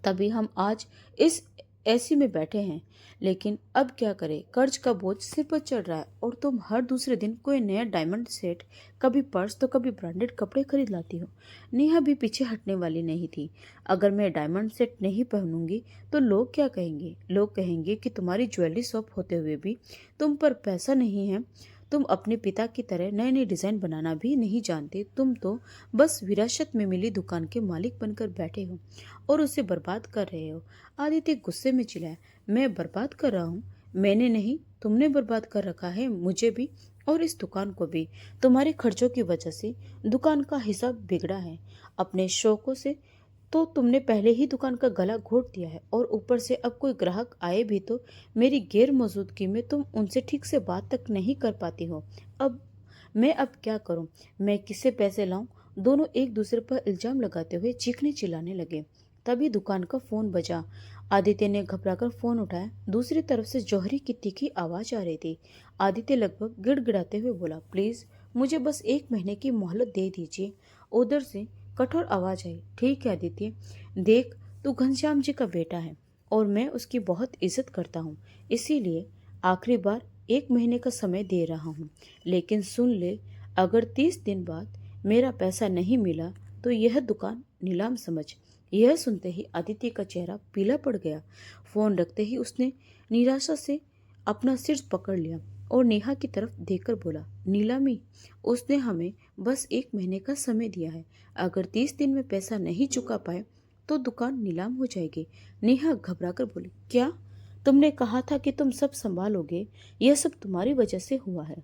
Speaker 1: तभी हम आज इस एसी में बैठे हैं। लेकिन अब क्या करें, कर्ज का बोझ सिर पर चढ़ रहा है और तुम हर दूसरे दिन कोई नया डायमंड सेट, कभी पर्स तो कभी ब्रांडेड कपड़े खरीद लाती हो। नेहा भी पीछे हटने वाली नहीं थी। अगर मैं डायमंड सेट नहीं पहनूंगी तो लोग क्या कहेंगे? लोग कहेंगे कि तुम्हारी ज्वेलरी शॉप होते हुए भी तुम पर पैसा नहीं है। तुम अपने पिता की तरह नए नए डिजाइन बनाना भी नहीं जानते। तुम तो बस विरासत में मिली दुकान के मालिक बनकर बैठे हो और उसे बर्बाद कर रहे हो। आदित्य गुस्से में चिल्लाया, मैं बर्बाद कर रहा हूँ? मैंने नहीं, तुमने बर्बाद कर रखा है, मुझे भी और इस दुकान को भी। तुम्हारे खर्चों की वजह से दुकान का हिसाब बिगड़ा है। अपने शौकों से तो तुमने पहले ही दुकान का गला घोट दिया है और ऊपर से अब कोई ग्राहक आए भी तो मेरी गैर मौजूदगी में तुम उनसे ठीक से बात तक नहीं कर पाती हो। अब क्या करूं? मैं किससे पैसे लाऊं? दोनों एक दूसरे पर इल्जाम लगाते हुए चीखने चिल्लाने लगे। तभी दुकान का फोन बजा। आदित्य ने घबराकर फोन उठाया। दूसरी तरफ से जौहरी की तीखी आवाज आ रही थी। आदित्य लगभग गिड़गिड़ाते हुए बोला, प्लीज मुझे बस 1 महीने की मोहलत दे दीजिए। उधर से कठोर आवाज आई, ठीक है आदित्य, देख तू घनश्याम जी का बेटा है और मैं उसकी बहुत इज्जत करता हूँ, इसीलिए आखिरी बार 1 महीने का समय दे रहा हूँ। लेकिन सुन ले, अगर 30 दिन बाद मेरा पैसा नहीं मिला तो यह दुकान नीलाम समझ। यह सुनते ही आदित्य का चेहरा पीला पड़ गया। फोन रखते ही उसने निराशा से अपना सिर पकड़ लिया और नेहा की तरफ देखकर बोला, नीलामी, उसने हमें बस 1 महीने का समय दिया है। अगर 30 दिन में पैसा नहीं चुका पाए तो दुकान नीलाम हो जाएगी। नेहा घबराकर बोली, क्या? तुमने कहा था कि तुम सब संभालोगे, यह सब तुम्हारी वजह से हुआ है।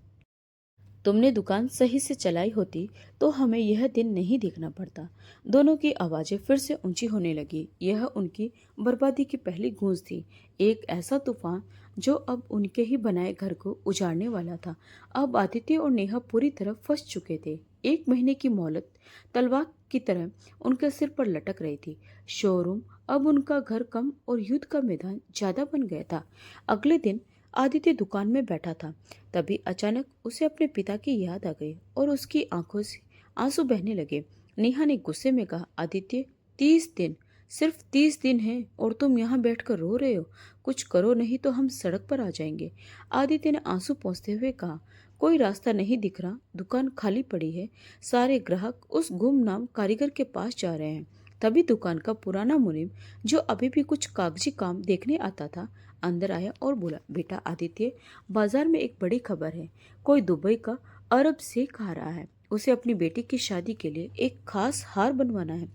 Speaker 1: तुमने दुकान सही से चलाई होती तो हमें यह दिन नहीं देखना पड़ता। दोनों की आवाजें फिर से ऊंची होने लगी। यह उनकी बर्बादी की पहली गूंज थी, एक ऐसा तूफान जो अब उनके ही बनाए घर को उजाड़ने वाला था। अब आदित्य और नेहा पूरी तरह फंस चुके थे। 1 महीने की मोहलत तलवार की तरह उनके सिर पर लटक रही थी। शोरूम अब उनका घर कम और युद्ध का मैदान ज्यादा बन गया था। अगले दिन आदित्य दुकान में बैठा था, तभी अचानक उसे अपने पिता की याद आ गई और उसकी आंखों से आंसू बहने लगे। नेहा ने गुस्से में कहा, आदित्य, 30 दिन, सिर्फ 30 दिन हैं और तुम यहाँ बैठकर रो रहे हो। कुछ करो नहीं तो हम सड़क पर आ जाएंगे। आदित्य ने आंसू पोंछते हुए कहा, कोई रास्ता नहीं दिख रहा, दुकान खाली पड़ी है, सारे ग्राहक उस गुमनाम कारीगर के पास जा रहे हैं। तभी दुकान का पुराना मुनीम, जो अभी भी कुछ कागजी काम देखने आता था, अंदर आया और बोला, बेटा आदित्य, बाजार में एक बड़ी खबर है। कोई दुबई का अरब शेख आ रहा है। उसे अपनी बेटी की शादी के लिए एक खास हार बनवाना है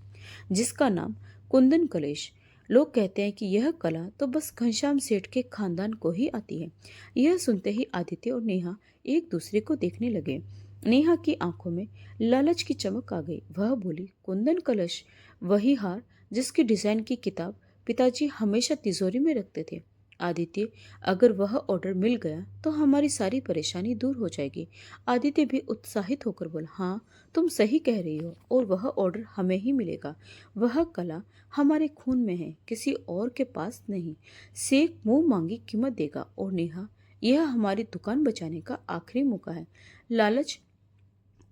Speaker 1: जिसका नाम कुंदन कलेश। लोग कहते हैं कि यह कला तो बस घनश्याम सेठ के खानदान को ही आती है। यह सुनते ही आदित्य और नेहा एक दूसरे को देखने लगे। नेहा की आंखों में लालच की चमक आ गई। वह बोली, कुंदन कलश, वही हार जिसकी डिजाइन की किताब पिताजी हमेशा तिजोरी में रखते थे। आदित्य, अगर वह ऑर्डर मिल गया तो हमारी सारी परेशानी दूर हो जाएगी। आदित्य भी उत्साहित होकर बोला, हाँ तुम सही कह रही हो और वह ऑर्डर हमें ही मिलेगा। वह कला हमारे खून में है, किसी और के पास नहीं। शेख मुंह मांगी कीमत देगा। और नेहा, यह हमारी दुकान बचाने का आखिरी मौका है। लालच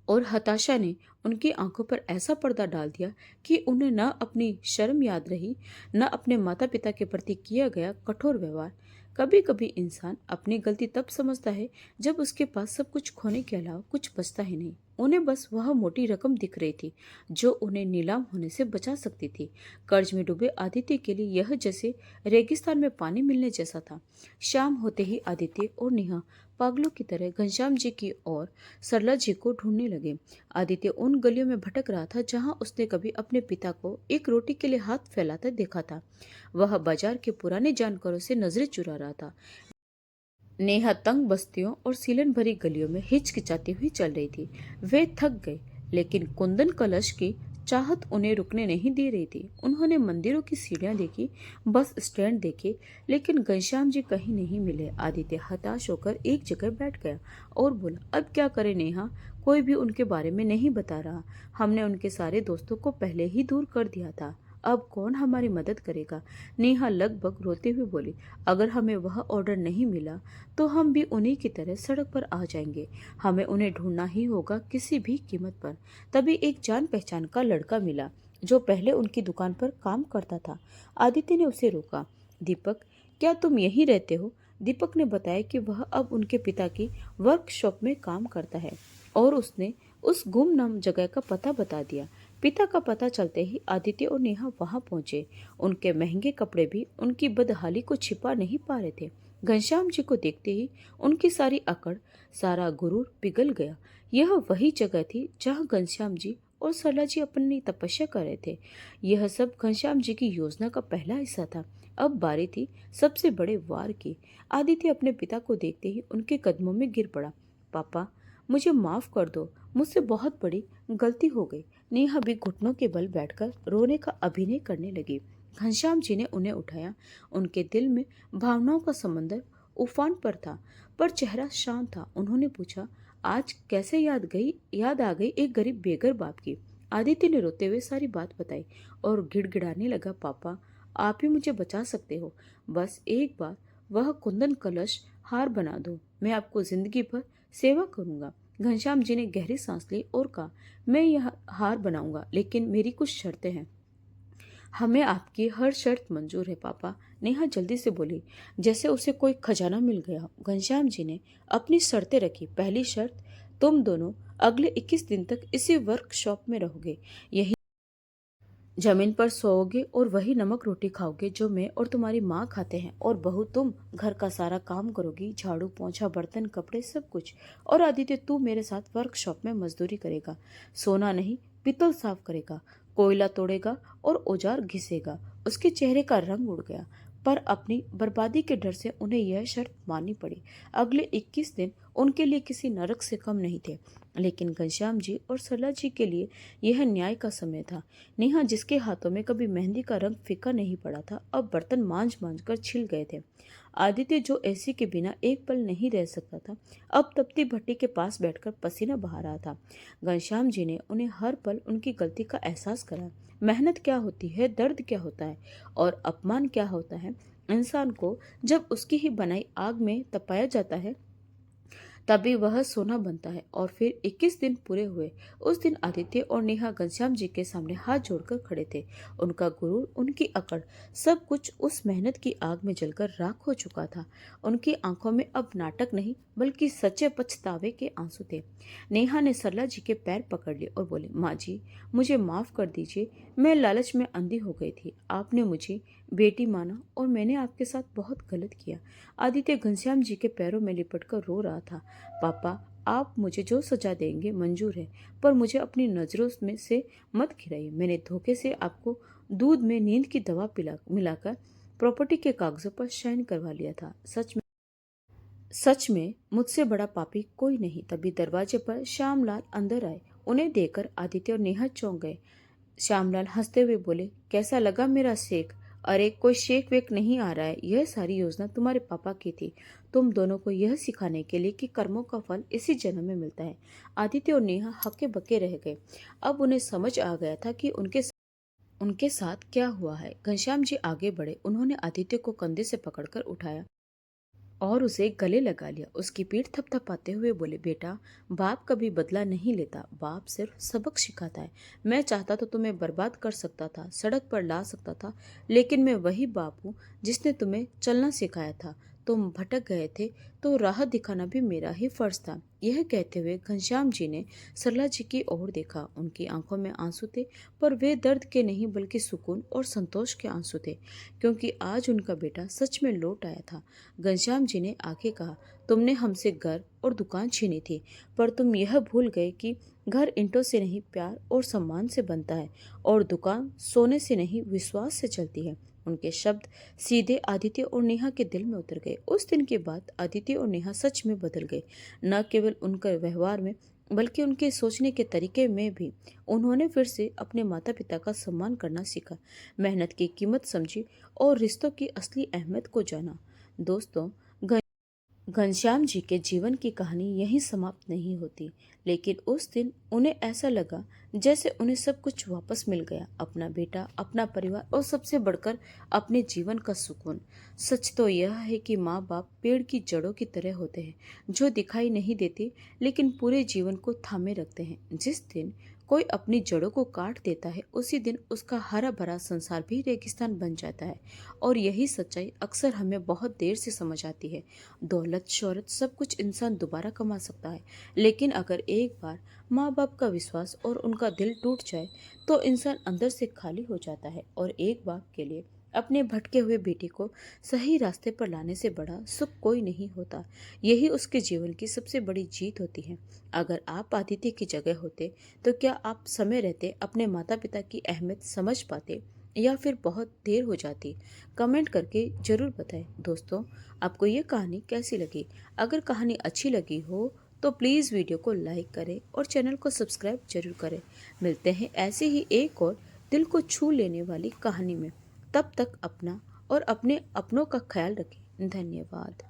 Speaker 1: और हताशा ने उनकी आंखों पर ऐसा पर्दा डाल दिया कि उन्हें न अपनी शर्म याद रही, न अपने माता पिता के प्रति किया गया कठोर व्यवहार। कभी कभी इंसान अपनी गलती तब समझता है जब उसके पास सब कुछ खोने के अलावा कुछ बचता ही नहीं। उन्हें बस वह मोटी रकम दिख रही थी जो उन्हें नीलाम होने से बचा सकती थी। कर्ज में डूबे आदित्य के लिए यह जैसे रेगिस्तान में पानी मिलने जैसा था। शाम होते ही आदित्य और नेहा पागलों की तरह घनश्याम जी की और सरला जी को ढूंढने लगे। आदित्य उन गलियों में भटक रहा था जहां उसने कभी अपने पिता को एक रोटी के लिए हाथ फैलाता देखा था। वह बाजार के पुराने जानकारों से नजरें चुरा रहा था। नेहा तंग बस्तियों और सीलन भरी गलियों में हिचकिचाती हुई चल रही थी। वे थक गए, लेकिन कुंदन कलश की चाहत उन्हें रुकने नहीं दे रही थी। उन्होंने मंदिरों की सीढ़ियां देखी, बस स्टैंड देखे, लेकिन घनश्याम जी कहीं नहीं मिले। आदित्य हताश होकर एक जगह बैठ गया और बोला, अब क्या करें नेहा, कोई भी उनके बारे में नहीं बता रहा। हमने उनके सारे दोस्तों को पहले ही दूर कर दिया था, अब कौन हमारी मदद करेगा। नेहा लगभग रोते हुए बोली, अगर हमें वह ऑर्डर नहीं मिला तो हम भी उन्हीं की तरह सड़क पर आ जाएंगे। हमें उन्हें ढूंढना ही होगा किसी भी कीमत पर। तभी एक जान पहचान का लड़का मिला जो पहले उनकी दुकान पर काम करता था। आदित्य ने उसे रोका, दीपक, क्या तुम यहीं रहते हो? दीपक ने बताया कि वह अब उनके पिता की वर्कशॉप में काम करता है और उसने उस गुमनाम जगह का पता बता दिया। पिता का पता चलते ही आदित्य और नेहा वहां पहुंचे। उनके महंगे कपड़े भी उनकी बदहाली को छिपा नहीं पा रहे थे। घनश्याम जी को देखते ही उनकी सारी अकड़, सारा गुरूर पिघल गया। यह वही जगह थी जहां घनश्याम जी और सरला जी अपनी तपस्या कर रहे थे। यह सब घनश्याम जी की योजना का पहला हिस्सा था। अब बारी थी सबसे बड़े वार की। आदित्य अपने पिता को देखते ही उनके कदमों में गिर पड़ा। पापा, मुझे माफ कर दो, मुझसे बहुत बड़ी गलती हो गई। नेहा भी घुटनों के बल बैठकर रोने का अभिनय करने लगी। घनश्याम जी ने उन्हें उठाया। उनके दिल में भावनाओं का समंदर उफान पर था, पर चेहरा शांत था। उन्होंने पूछा, आज कैसे याद आ गई एक गरीब बेघर बाप की? आदित्य ने रोते हुए सारी बात बताई और गिड़गिड़ाने लगा, पापा आप ही मुझे बचा सकते हो, बस एक बार वह कुंदन कलश हार बना दो, मैं आपको जिंदगी भर सेवा करूंगा। घनश्याम जी ने गहरी सांस ली और कहा, मैं यह हार बनाऊंगा, लेकिन मेरी कुछ शर्तें हैं। हमें आपकी हर शर्त मंजूर है पापा, नेहा जल्दी से बोली, जैसे उसे कोई खजाना मिल गया। घनश्याम जी ने अपनी शर्तें रखी। पहली शर्त, तुम दोनों अगले 21 दिन तक इसी वर्कशॉप में रहोगे, यही जमीन पर सोओगे और वही नमक रोटी खाओगे जो मैं और तुम्हारी माँ खाते हैं, और बहू तुम घर का सारा काम करोगी, झाड़ू पोंछा बर्तन कपड़े सब कुछ। और आदित्य तू मेरे साथ वर्कशॉप में मजदूरी करेगा, सोना नहीं पित्तल साफ करेगा, कोयला तोड़ेगा और औजार घिसेगा। उसके चेहरे का रंग उड़ गया, पर अपनी बर्बादी के डर से उन्हें यह शर्त माननी पड़ी। अगले 21 दिन उनके लिए किसी नरक से कम नहीं थे, लेकिन घनश्याम जी और सरला जी के लिए यह न्याय का समय था। नेहा, जिसके हाथों में कभी मेहंदी का रंग फीका नहीं पड़ा था, अब बर्तन मांझ मांझ कर छिल गए थे। आदित्य, जो एसी के बिना एक पल नहीं रह सकता था, अब तपती भट्टी के पास बैठकर पसीना बहा रहा था। घनश्याम जी ने उन्हें हर पल उनकी गलती का एहसास कराया। मेहनत क्या होती है, दर्द क्या होता है और अपमान क्या होता है। इंसान को जब उसकी ही बनाई आग में तपाया जाता है, तभी वह सोना बनता है। और फिर 21 दिन पूरे हुए। उस दिन आदित्य और नेहा घनश्याम जी के सामने हाथ जोड़कर खड़े थे। उनका गुरूर, उनकी अकड़, सब कुछ उस मेहनत की आग में जलकर राख हो चुका था। उनकी आंखों में अब नाटक नहीं बल्कि सच्चे पछतावे के आंसू थे। नेहा ने सरला जी के पैर पकड़ लिए और बोले, माँ जी मुझे माफ कर दीजिए, मैं लालच में अंधी हो गई थी। आपने मुझे बेटी माना और मैंने आपके साथ बहुत गलत किया। आदित्य घनश्याम जी के पैरों में लिपटकर रो रहा था। पापा आप मुझे जो सजा देंगे मंजूर है, पर मुझे अपनी नजरों में से मत गिराइए। मैंने धोखे से आपको दूध में नींद की दवा मिलाकर प्रॉपर्टी के कागजों पर साइन करवा लिया था। सच में मुझसे बड़ा पापी कोई नहीं। तभी दरवाजे पर श्यामलाल अंदर आए। उन्हें देखकर आदित्य और नेहा चौंक गए। श्यामलाल हंसते हुए बोले, कैसा लगा मेरा शेख? अरे कोई शेख वेक नहीं आ रहा है, यह सारी योजना तुम्हारे पापा की थी, तुम दोनों को यह सिखाने के लिए कि कर्मों का फल इसी जन्म में मिलता है। आदित्य और नेहा हक्के बक्के रह गए। अब उन्हें समझ आ गया था कि उनके साथ क्या हुआ है। घनश्याम जी आगे बढ़े। उन्होंने आदित्य को कंधे से पकड़कर उठाया और उसे गले लगा लिया। उसकी पीठ थपथपाते हुए बोले, बेटा बाप कभी बदला नहीं लेता, बाप सिर्फ सबक सिखाता है। मैं चाहता तो तुम्हें बर्बाद कर सकता था, सड़क पर ला सकता था, लेकिन मैं वही बाप हूँ जिसने तुम्हें चलना सिखाया था। तुम भटक गए थे तो राह दिखाना भी मेरा ही फर्ज था। यह कहते हुए घनश्याम जी ने सरला जी की ओर देखा। उनकी आंखों में आंसू थे, पर वे दर्द के नहीं बल्कि सुकून और संतोष के आंसू थे, क्योंकि आज उनका बेटा सच में लौट आया था। घनश्याम जी ने आगे कहा, तुमने हमसे घर और दुकान छीनी थी, पर तुम यह भूल गए कि घर ईंटों से नहीं प्यार और सम्मान से बनता है, और दुकान सोने से नहीं विश्वास से चलती है। उनके शब्द सीधे आदित्य और नेहा के दिल में उतर गए। उस दिन के बाद आदित्य और नेहा सच में बदल गए, न केवल उनके व्यवहार में बल्कि उनके सोचने के तरीके में भी। उन्होंने फिर से अपने माता पिता का सम्मान करना सीखा, मेहनत की कीमत समझी और रिश्तों की असली अहमियत को जाना। दोस्तों, घनश्याम जी के जीवन की कहानी यहीं समाप्त नहीं होती, लेकिन उस दिन उन्हें ऐसा लगा जैसे उन्हें सब कुछ वापस मिल गया, अपना बेटा, अपना परिवार और सबसे बढ़कर अपने जीवन का सुकून। सच तो यह है कि माँ बाप पेड़ की जड़ों की तरह होते हैं, जो दिखाई नहीं देते लेकिन पूरे जीवन को थामे रखते हैं। जिस दिन कोई अपनी जड़ों को काट देता है, उसी दिन उसका हरा भरा संसार भी रेगिस्तान बन जाता है। और यही सच्चाई अक्सर हमें बहुत देर से समझ आती है। दौलत, शोहरत, सब कुछ इंसान दोबारा कमा सकता है, लेकिन अगर एक बार माँ बाप का विश्वास और उनका दिल टूट जाए तो इंसान अंदर से खाली हो जाता है। और एक बाप के लिए अपने भटके हुए बेटे को सही रास्ते पर लाने से बड़ा सुख कोई नहीं होता। यही उसके जीवन की सबसे बड़ी जीत होती है। अगर आप आदित्य की जगह होते तो क्या आप समय रहते अपने माता पिता की अहमियत समझ पाते, या फिर बहुत देर हो जाती? कमेंट करके जरूर बताएं। दोस्तों, आपको ये कहानी कैसी लगी? अगर कहानी अच्छी लगी हो तो प्लीज़ वीडियो को लाइक करें और चैनल को सब्सक्राइब जरूर करें। मिलते हैं ऐसे ही एक और दिल को छू लेने वाली कहानी में। तब तक अपना और अपने अपनों का ख्याल रखें। धन्यवाद।